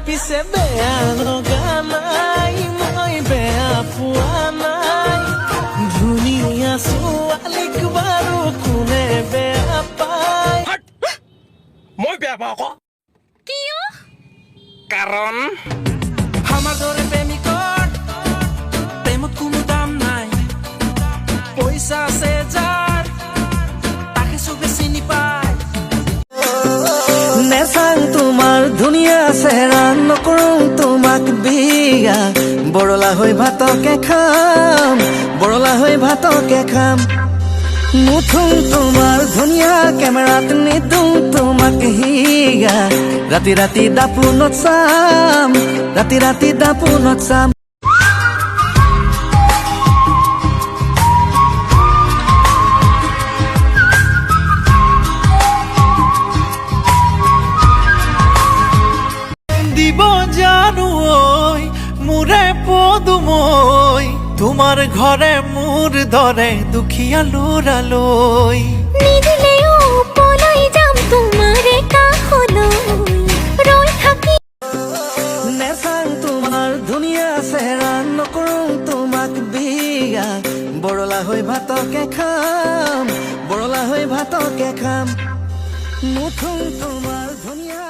পিছে বেয়া লগা নাই, মই বেয়া পোৱা নাই। ধুনীয়া ছোৱালীক বাৰু কোনে বেয়া পায়? মই বেয়া পাওঁ আকৌ। কিয়? কাৰণ আমাৰ দৰে প্ৰেমিকৰ প্ৰেমত কোনো দাম নাই। পইচা আছে যাৰ তাকে চবে চিনি পায়। নেচাং তোমাৰ ধুনীয়া চেহেৰা, নকৰোঁ তোমাক বিয়া। বৰলা হৈ ভাতকে খাম, বৰলা হৈ ভাতকে খাম। নুঠোঁ তোমাৰ ধুনীয়া কেমেৰাত, নিদোঁ তোমাক হিয়া। ৰাতি ৰাতি দাপোনত চাম, ৰাতি ৰাতি দাপোনত চাম। দিব জানো ঐ মোৰে পদুমৈ, তোমাৰ ঘৰে মোৰ দৰে দুখীয়া ল'ৰালৈ। নিদিলেও পলাই যাম তোমাৰে কাষলৈ, ৰৈ থাকি। নেচাং তোমাৰ ধুনীয়া চেহেৰা, নকৰোঁ তোমাক বিয়া। বৰলা হৈ ভাতকে খাম, বৰলা হৈ ভাতকে খাম। নুঠোঁ তোমাৰ ধুনীয়া